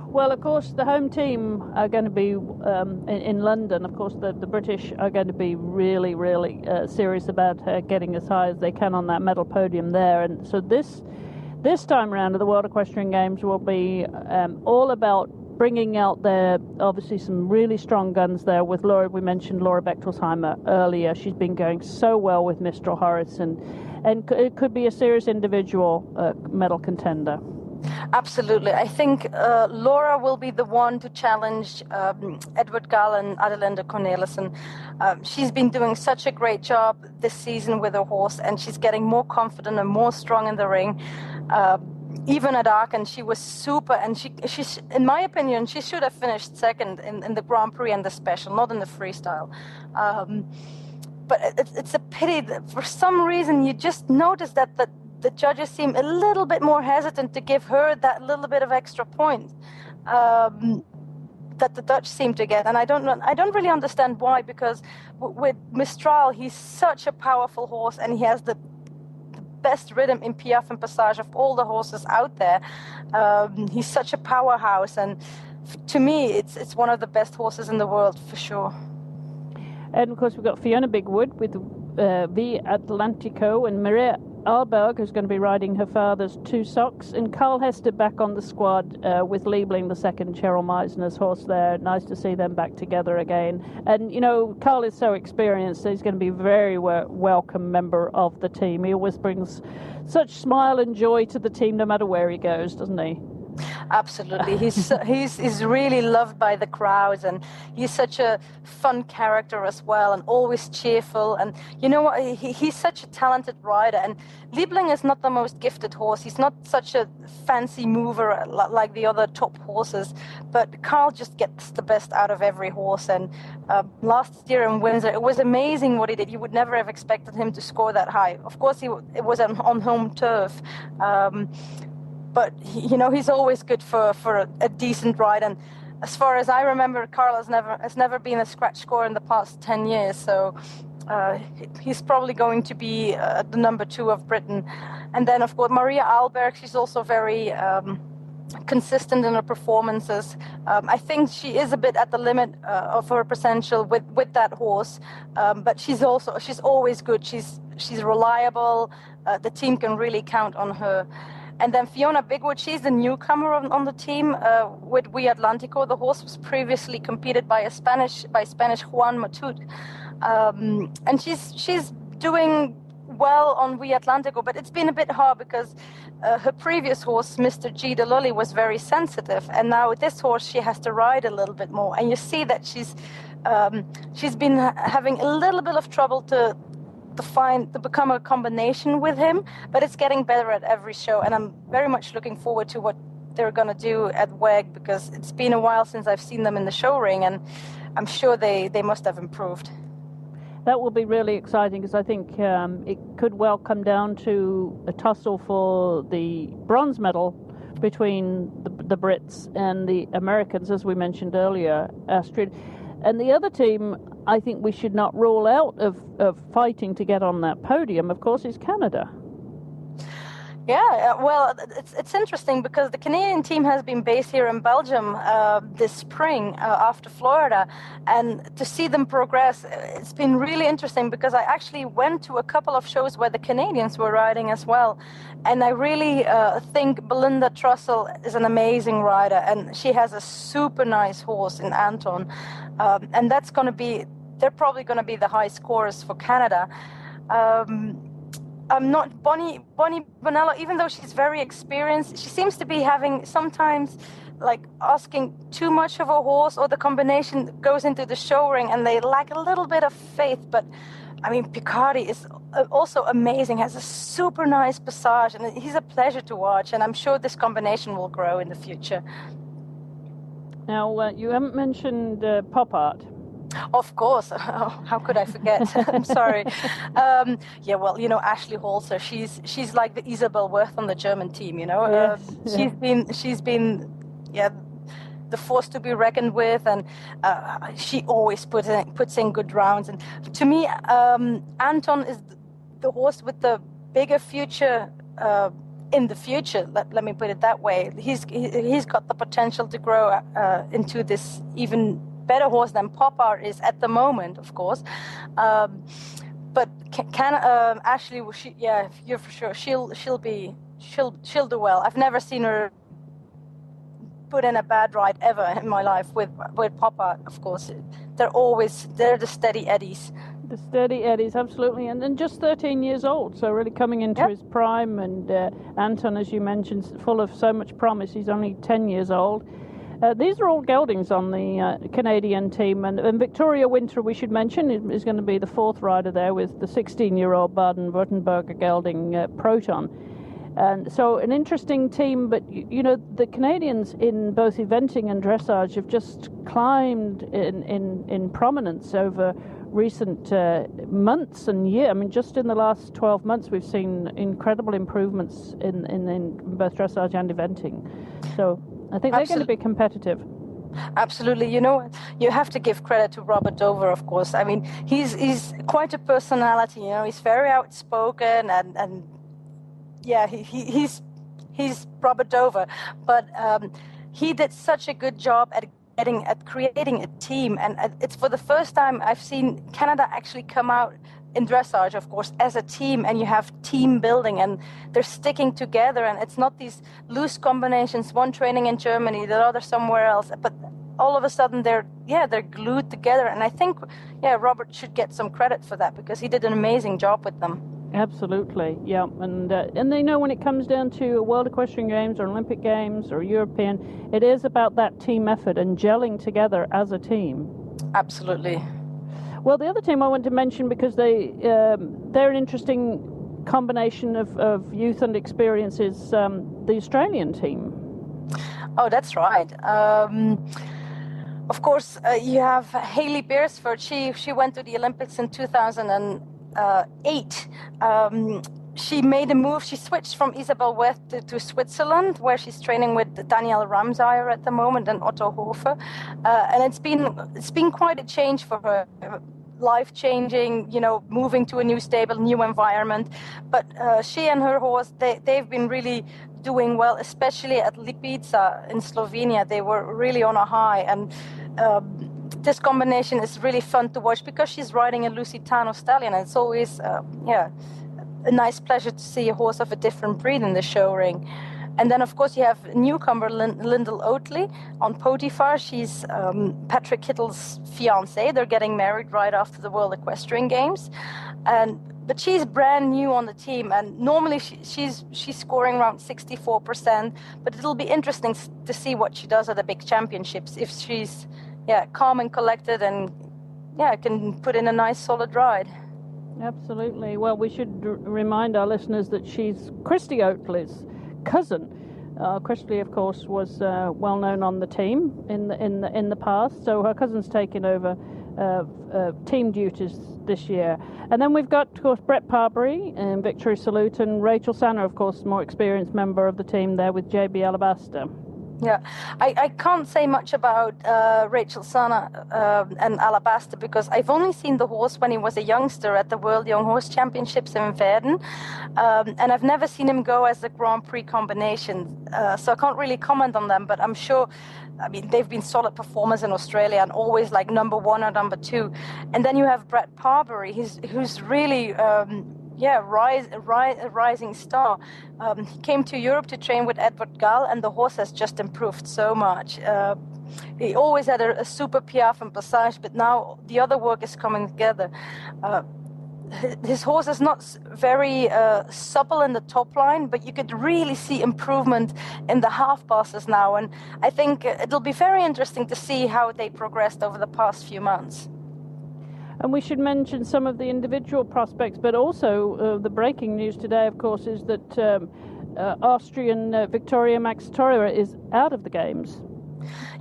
S2: Well, of course the home team are going to be in London. Of course the British are going to be really really serious about getting as high as they can on that medal podium there, and so this this time round of the World Equestrian Games will be all about bringing out obviously some really strong guns there with Laura. We mentioned Laura Bechtolsheimer earlier. She's been going so well with Mistral Horace, and it could be a serious individual medal contender.
S3: Absolutely. I think Laura will be the one to challenge Edward Gall and Adelinde Cornelissen. She's been doing such a great job this season with her horse, and she's getting more confident and more strong in the ring. Even at Aachen, she was super, and she's, in my opinion, she should have finished second in the Grand Prix and the Special, not in the freestyle. But it's a pity that for some reason you just notice that the judges seem a little bit more hesitant to give her that little bit of extra point that the Dutch seem to get, and I don't really understand why. Because with Mistral, he's such a powerful horse, and he has the best rhythm in Piaffe and Passage of all the horses out there. He's such a powerhouse, and to me, it's one of the best horses in the world for sure.
S2: And of course, we've got Fiona Bigwood with V Atlantico, and Maria Alberg, who's going to be riding her father's Two Socks, and Carl Hester back on the squad with Liebling, the second Cheryl Meisner's horse there. Nice to see them back together again. And, you know, Carl is so experienced, so he's going to be a very welcome member of the team. He always brings such smile and joy to the team no matter where he goes, doesn't he?
S3: Absolutely. He's really loved by the crowds, and he's such a fun character as well, and always cheerful. And you know what? He's such a talented rider. And Liebling is not the most gifted horse. He's not such a fancy mover like the other top horses. But Carl just gets the best out of every horse. And last year in Windsor, it was amazing what he did. You would never have expected him to score that high. Of course, it was on home turf. But he's always good for a decent ride. And as far as I remember, Carl has never been a scratch score in the past 10 years. So he's probably going to be the number 2 of Britain. And then, of course, Maria Alberg, she's also very consistent in her performances. I think she is a bit at the limit of her potential with that horse. But she's always good. She's reliable. The team can really count on her. And then Fiona Bigwood, she's the newcomer on the team with We Atlantico. The horse was previously competed by Spanish Juan Matut. And she's doing well on We Atlantico, but it's been a bit hard because her previous horse, Mr. G. de Lully, was very sensitive. And now with this horse, she has to ride a little bit more. And you see that she's been having a little bit of trouble to become a combination with him, but it's getting better at every show, and I'm very much looking forward to what they're going to do at WEG, because it's been a while since I've seen them in the show ring, and I'm sure they must have improved.
S2: That will be really exciting, because I think it could well come down to a tussle for the bronze medal between the Brits and the Americans, as we mentioned earlier, Astrid. And the other team, I think we should not rule out of fighting to get on that podium, of course, is Canada.
S3: Yeah, well, it's interesting because the Canadian team has been based here in Belgium this spring after Florida, and to see them progress, it's been really interesting because I actually went to a couple of shows where the Canadians were riding as well, and I really think Belinda Trussell is an amazing rider, and she has a super nice horse in Anton, and they're probably going to be the high scorers for Canada. I'm not Bonnie Bonello, even though she's very experienced, she seems to be having sometimes like asking too much of a horse, or the combination goes into the show ring and they lack a little bit of faith. But I mean, Picardi is also amazing, has a super nice passage, and he's a pleasure to watch, and I'm sure this combination will grow in the future.
S2: Now, you haven't mentioned Pop Art.
S3: Of course. Oh, how could I forget? I'm sorry. Yeah, well, Ashley Holzer, she's like the Isabel Worth on the German team,
S2: Yes,
S3: She's been the force to be reckoned with, and she always puts in good rounds. And to me, Anton is the horse with the bigger future in the future. Let me put it that way. He's got the potential to grow into this even better horse than Pop Art is at the moment, of course. But can Ashley? You're for sure. She'll be she'll do well. I've never seen her put in a bad ride ever in my life with Papa. Of course, they're the steady eddies.
S2: The steady eddies, absolutely, and just 13 years old, so really coming into his prime. And Anton, as you mentioned, full of so much promise. He's only 10 years old. These are all geldings on the Canadian team, and Victoria Winter, we should mention, is going to be the fourth rider there with the 16-year-old Baden-Württemberg gelding Proton. And so an interesting team, but you know, the Canadians in both eventing and dressage have just climbed in prominence over recent months and years. I mean, just in the last 12 months, we've seen incredible improvements in both dressage and eventing. So I think they're going to be competitive.
S3: Absolutely. You know, you have to give credit to Robert Dover, of course. I mean, he's quite a personality. You know, he's very outspoken and yeah, he's Robert Dover, but he did such a good job at creating a team, and it's for the first time I've seen Canada actually come out in dressage, of course, as a team, and you have team building, and they're sticking together, and it's not these loose combinations, one training in Germany, the other somewhere else, but all of a sudden they're glued together, and I think Robert should get some credit for that because he did an amazing job with them.
S2: Absolutely, yeah, and they know when it comes down to World Equestrian Games or Olympic Games or European, it is about that team effort and gelling together as a team.
S3: Absolutely.
S2: Well, the other team I want to mention because they're an interesting combination of youth and experience is the Australian team.
S3: Oh, that's right. Of course, you have Hayley Beresford. She went to the Olympics in 2008. She made a move. She switched from Isabel Weth to Switzerland, where she's training with Danielle Ramsayer at the moment and Otto Hofer. And it's been quite a change for her. Life-changing, you know, moving to a new stable, new environment. But she and her horse, they've been really doing well, especially at Lipica in Slovenia. They were really on a high, and this combination is really fun to watch because she's riding a Lusitano stallion, and it's always a nice pleasure to see a horse of a different breed in the show ring. And then, of course, you have newcomer Lyndall Oatley on Potiphar. She's Patrick Kittle's fiancée. They're getting married right after the World Equestrian Games. But she's brand new on the team, and normally she's scoring around 64%. But it'll be interesting to see what she does at the big championships, if she's calm and collected and can put in a nice solid ride.
S2: Absolutely. Well, we should remind our listeners that she's Christy Oatley's cousin. Christy, of course, was well known on the team in the past, so her cousin's taken over team duties this year. And then we've got, of course, Brett Parbury and Victory Salute, and Rachel Sanner, of course, more experienced member of the team there with JB Alabaster.
S3: Yeah, I can't say much about Rachel Sana and Alabaster because I've only seen the horse when he was a youngster at the World Young Horse Championships in Verden, and I've never seen him go as a Grand Prix combination, so I can't really comment on them, but I'm sure, I mean, they've been solid performers in Australia and always like number one or number two. And then you have Brett Parbury, who's really... a rising star. He came to Europe to train with Edward Gall, and the horse has just improved so much. He always had a super piaffe and passage, but now the other work is coming together. His horse is not very supple in the top line, but you could really see improvement in the half passes now, and I think it'll be very interesting to see how they progressed over the past few months.
S2: And we should mention some of the individual prospects, but also the breaking news today, of course, is that Austrian Victoria Max-Torre is out of the games.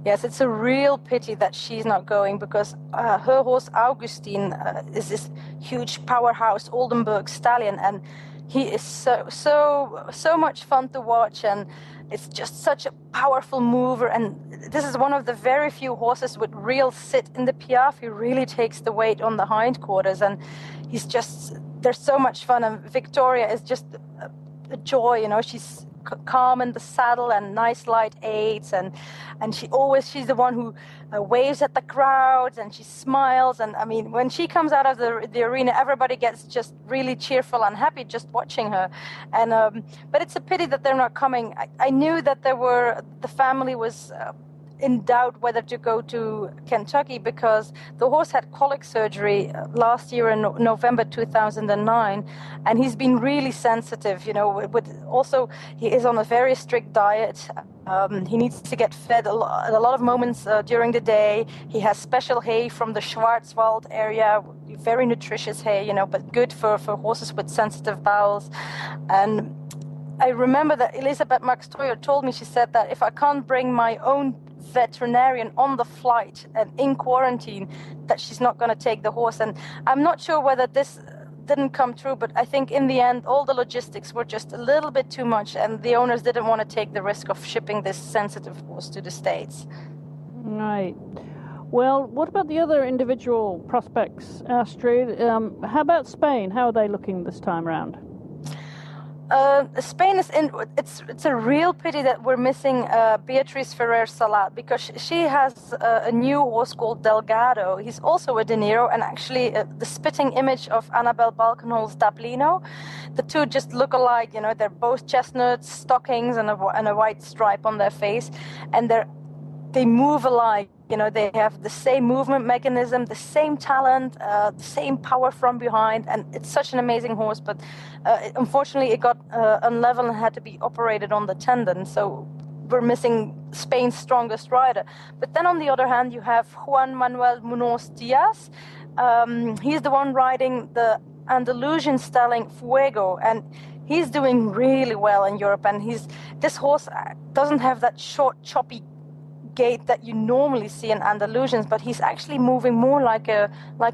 S3: Yes, it's a real pity that she's not going because her horse Augustine is this huge powerhouse Oldenburg stallion, and he is so much fun to watch, and it's just such a powerful mover, and this is one of the very few horses with real sit in the piaffe. He really takes the weight on the hindquarters, and they're so much fun, and Victoria is just a joy, you know. She's calm in the saddle and nice light aids, and she's the one who waves at the crowds, and she smiles, and I mean, when she comes out of the arena, everybody gets just really cheerful and happy just watching her. And but it's a pity that they're not coming. I knew that the family was in doubt whether to go to Kentucky, because the horse had colic surgery last year in November 2009, and he's been really sensitive, you know, also he is on a very strict diet. He needs to get fed a lot of moments during the day. He has special hay from the Schwarzwald area, very nutritious hay, you know, but good for horses with sensitive bowels. And I remember that Elisabeth Max-Toyer told me, she said that if I can't bring my own veterinarian on the flight and in quarantine, that she's not going to take the horse. And I'm not sure whether this didn't come true, but I think in the end all the logistics were just a little bit too much, and the owners didn't want to take the risk of shipping this sensitive horse to the States.
S2: Right. Well, what about the other individual prospects, Astrid? How about Spain? How are they looking this time around?
S3: Spain is in. It's a real pity that we're missing Beatriz Ferrer Salat, because she has a new horse called Delgado. He's also a De Niro, and actually the spitting image of Annabelle Balkenhol's Dablino. The two just look alike. You know, they're both chestnuts, stockings, and a white stripe on their face, and they move alike. You know, they have the same movement mechanism, the same talent, the same power from behind, and it's such an amazing horse. But unfortunately, it got unlevel and had to be operated on the tendon. So we're missing Spain's strongest rider. But then on the other hand, you have Juan Manuel Munoz Diaz. He's the one riding the Andalusian stallion Fuego, and he's doing really well in Europe. And this horse doesn't have that short, choppy gait that you normally see in Andalusians, but he's actually moving more like a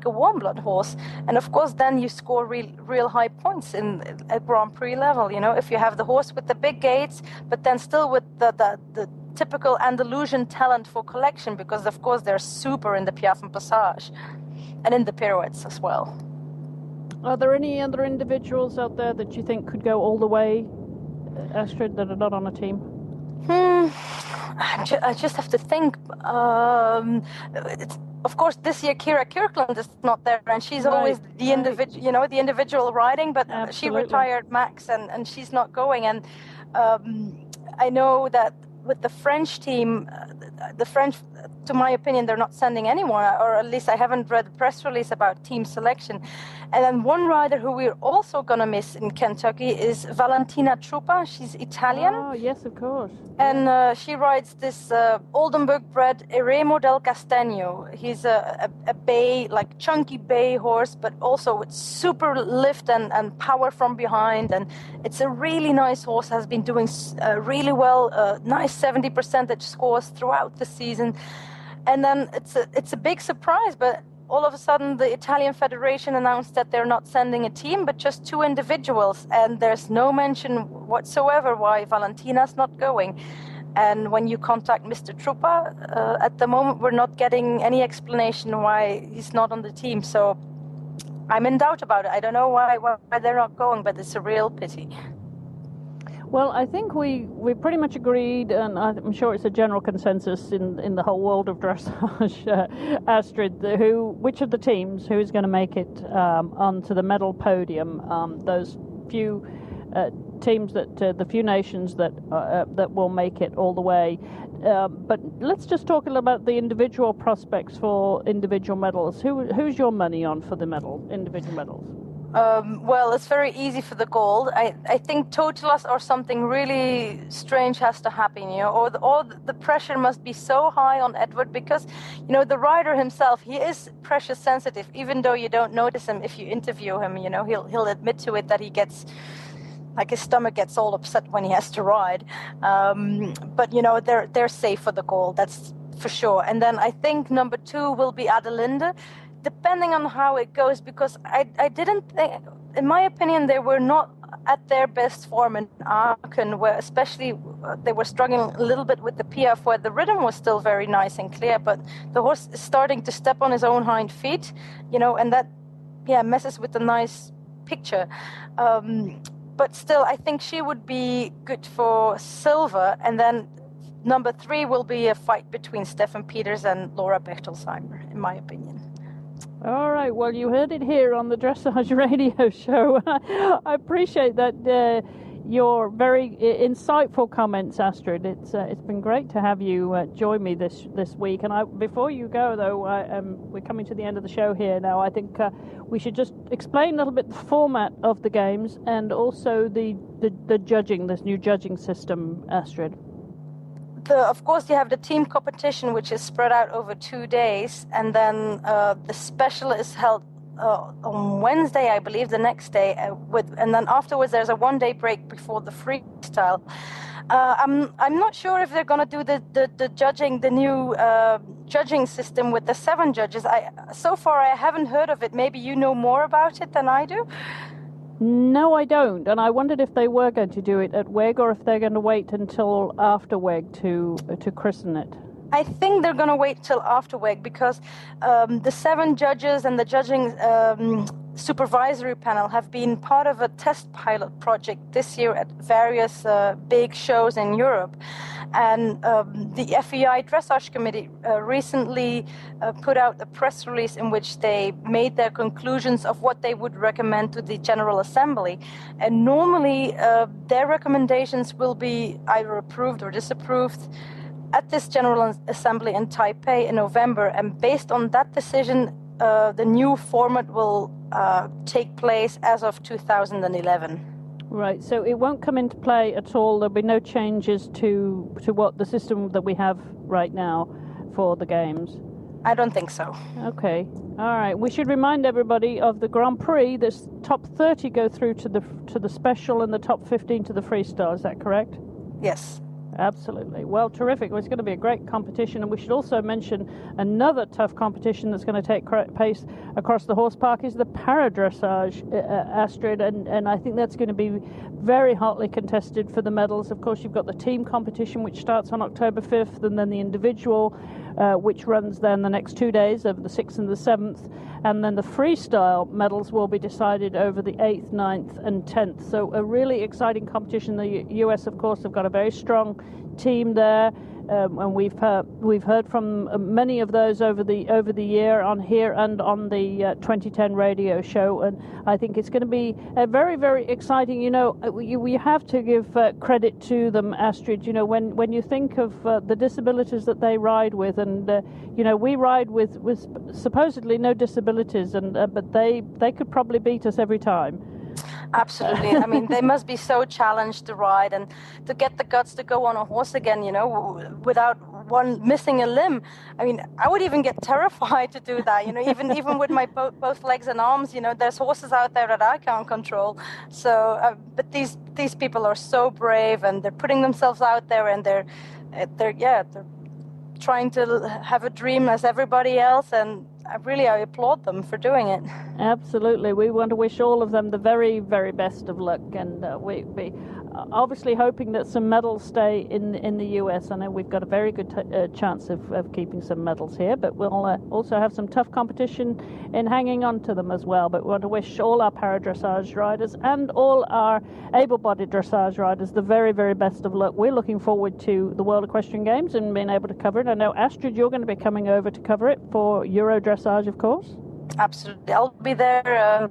S3: warm blood horse. And of course, then you score real high points at Grand Prix level. You know, if you have the horse with the big gaits, but then still with the typical Andalusian talent for collection, because of course they're super in the Piaffe and Passage and in the pirouettes as well.
S2: Are there any other individuals out there that you think could go all the way, Astrid, that are not on a team?
S3: I just have to think. Of course, this year Kira Kirkland is not there, and she's always the individual, you know, the individual riding. But
S2: Absolutely.
S3: She retired Max, and she's not going. And I know that with the French team, the French, to my opinion, they're not sending anyone, or at least I haven't read the press release about team selection. And then one rider who we're also going to miss in Kentucky is Valentina Truppa. She's Italian.
S2: Oh, yes, of course.
S3: And she rides this Oldenburg-bred Eremo del Castagno. He's a bay, like chunky bay horse, but also with super lift and power from behind. And it's a really nice horse, has been doing really well, nice 70% scores throughout the season. And then it's a big surprise, but all of a sudden the Italian Federation announced that they're not sending a team, but just two individuals. And there's no mention whatsoever why Valentina's not going. And when you contact Mr. Truppa, at the moment we're not getting any explanation why he's not on the team. So I'm in doubt about it. I don't know why they're not going, but it's a real pity.
S2: Well, I think we pretty much agreed, and I'm sure it's a general consensus in the whole world of dressage, Astrid, which of the teams who is going to make it onto the medal podium, those few teams the few nations that will make it all the way. But let's just talk a little about the individual prospects for individual medals. Who's your money on for the individual medals?
S3: Well, it's very easy for the gold. I think Totilas or something really strange has to happen, you know, or the pressure must be so high on Edward, because, you know, the rider himself, he is pressure sensitive, even though you don't notice him if you interview him. You know, he'll admit to it that he gets, like, his stomach gets all upset when he has to ride. But, you know, they're safe for the gold, that's for sure. And then I think number 2 will be Adelinde, depending on how it goes, because I didn't think, in my opinion, they were not at their best form in Aachen, where especially they were struggling a little bit with the Piaffe, where the rhythm was still very nice and clear, but the horse is starting to step on his own hind feet, you know, and that, messes with the nice picture. but still, I think she would be good for silver. And then number 3 will be a fight between Stefan Peters and Laura Bechtolsheimer, in my opinion.
S2: All right, well, you heard it here on the Dressage Radio Show. I appreciate that. Your very insightful comments, Astrid. It's been great to have you join me this week. And before you go, though, we're coming to the end of the show here now. I think we should just explain a little bit the format of the games and also the judging, this new judging system, Astrid.
S3: Of course, you have the team competition, which is spread out over 2 days, and then the special is held on Wednesday, I believe, the next day, and then afterwards there's a 1-day break before the freestyle. I'm not sure if they're going to do the judging, the new judging system with the 7 judges. So far I haven't heard of it. Maybe you know more about it than I do.
S2: No, I don't, and I wondered if they were going to do it at WEG or if they're going to wait until after WEG to christen it.
S3: I think they're going to wait till after WEG because the 7 judges and the judging supervisory panel have been part of a test pilot project this year at various big shows in Europe. And the FEI Dressage Committee recently put out a press release in which they made their conclusions of what they would recommend to the General Assembly. And normally their recommendations will be either approved or disapproved at this General Assembly in Taipei in November, and based on that decision, the new format will take place as of 2011.
S2: Right, so it won't come into play at all. There'll be no changes to what the system that we have right now for the games.
S3: I don't think so.
S2: Okay, all right. We should remind everybody of the Grand Prix. The top 30 go through to the special, and the top 15 to the freestyle. Is that correct?
S3: Yes.
S2: Absolutely. Well, terrific. Well, it's going to be a great competition, and we should also mention another tough competition that's going to take place across the horse park is the para dressage, Astrid, and I think that's going to be very hotly contested for the medals. Of course, you've got the team competition, which starts on October 5th, and then the individual, which runs then the next 2 days, over the 6th and the 7th, and then the freestyle medals will be decided over the 8th, 9th, and 10th. So a really exciting competition. The US, of course, have got a very strong team there, and we've heard from many of those over the year on here and on the 2010 radio show, and I think it's going to be a very, very exciting. You know, we have to give credit to them, Astrid. You know, when you think of the disabilities that they ride with, and you know, we ride with supposedly no disabilities, and but they could probably beat us every time.
S3: Absolutely. I mean, they must be so challenged to ride and to get the guts to go on a horse again, you know, without missing a limb. I mean, I would even get terrified to do that, you know, even with my both legs and arms, you know, there's horses out there that I can't control. So, but these people are so brave, and they're putting themselves out there, and they're trying to have a dream as everybody else, and I applaud them for doing it.
S2: Absolutely. We want to wish all of them the very, very best of luck, and we obviously hoping that some medals stay in the US. I know we've got a very good chance of keeping some medals here, but we'll also have some tough competition in hanging on to them as well. But we want to wish all our para-dressage riders and all our able-bodied dressage riders the very, very best of luck. We're looking forward to the World Equestrian Games and being able to cover it. I know, Astrid, you're going to be coming over to cover it for Euro Dressage, of course.
S3: Absolutely. I'll be there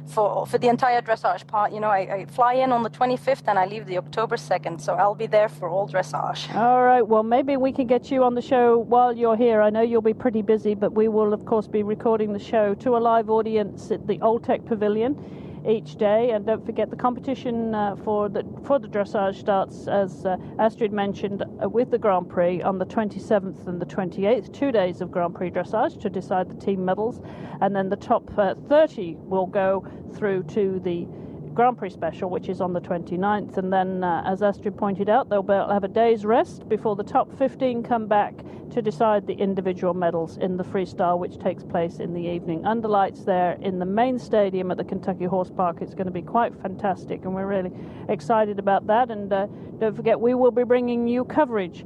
S3: for the entire dressage part. You know, I fly in on the 25th and I leave the October 2nd, so I'll be there for all dressage.
S2: All right, well, maybe we can get you on the show while you're here. I know you'll be pretty busy, but we will, of course, be recording the show to a live audience at the Old Tech Pavilion each day. And don't forget, the competition for the dressage starts, as Astrid mentioned, with the Grand Prix on the 27th and the 28th, 2 days of Grand Prix dressage to decide the team medals, and then the top 30 will go through to the Grand Prix special, which is on the 29th, and then as Astrid pointed out, they'll have a day's rest before the top 15 come back to decide the individual medals in the freestyle, which takes place in the evening under lights there in the main stadium at the Kentucky Horse Park. It's going to be quite fantastic, and we're really excited about that. And don't forget, we will be bringing you coverage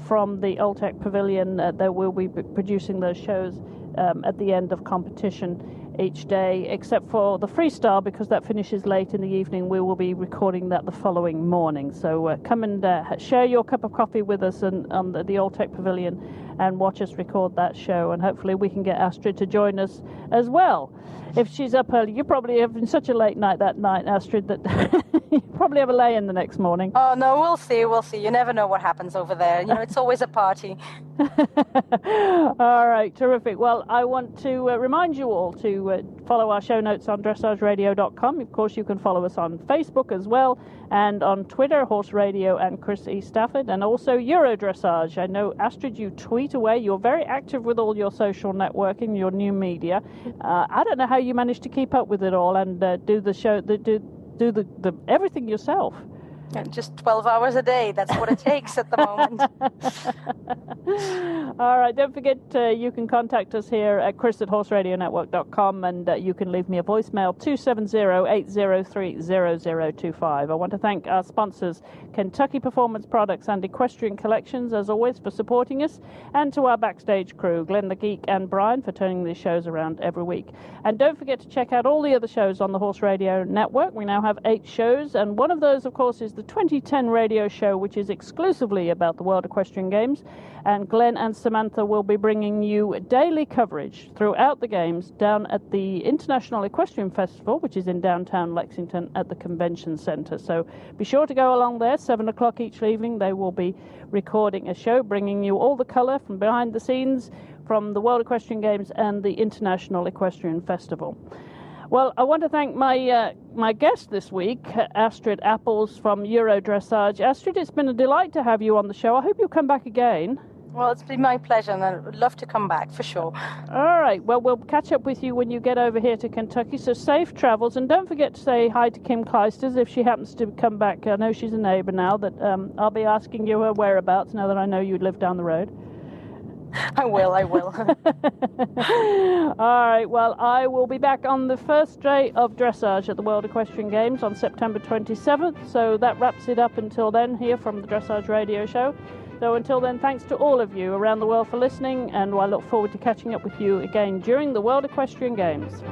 S2: from the Old Tech Pavilion. They will be producing those shows at the end of competition each day, except for the freestyle, because that finishes late in the evening. We will be recording that the following morning. So come and share your cup of coffee with us on the Old Tech Pavilion and watch us record that show. And hopefully we can get Astrid to join us as well. If she's up early, you probably have been such a late night that night, Astrid, that you probably have a lay-in the next morning.
S3: Oh, no, we'll see. You never know what happens over there. It's always a party.
S2: All right, terrific. Well, I want to remind you all to follow our show notes on dressageradio.com. Of course, you can follow us on Facebook as well, and on Twitter, Horse Radio and Chris E. Stafford, and also Euro Dressage. I know, Astrid, you tweet away. You're very active with all your social networking, your new media. I don't know how you manage to keep up with it all and do the show, do the everything yourself.
S3: Just 12 hours a day. That's what it takes at the moment.
S2: All right. Don't forget, you can contact us here at chris@horseradionetwork.com, and you can leave me a voicemail, 270-803-0025. I want to thank our sponsors, Kentucky Performance Products and Equestrian Collections, as always, for supporting us, and to our backstage crew, Glenn the Geek and Brian, for turning these shows around every week. And don't forget to check out all the other shows on the Horse Radio Network. We now have 8 shows, and one of those, of course, is the 2010 radio show, which is exclusively about the World Equestrian Games, and Glenn and Samantha will be bringing you daily coverage throughout the games down at the International Equestrian Festival, which is in downtown Lexington at the Convention Center. So be sure to go along there, 7 o'clock each evening. They will be recording a show, bringing you all the color from behind the scenes from the World Equestrian Games and the International Equestrian Festival. Well, I want to thank my guest this week, Astrid Apples from Euro Dressage. Astrid, it's been a delight to have you on the show. I hope you'll come back again.
S3: Well, it's been my pleasure, and I would love to come back, for sure.
S2: All right. Well, we'll catch up with you when you get over here to Kentucky, so safe travels. And don't forget to say hi to Kim Kleisters if she happens to come back. I know she's a neighbor now, that I'll be asking you her whereabouts now that I know you live down the road.
S3: I will.
S2: All right, well, I will be back on the first day of dressage at the World Equestrian Games on September 27th, so that wraps it up until then here from the Dressage Radio Show. So until then, thanks to all of you around the world for listening, and I look forward to catching up with you again during the World Equestrian Games.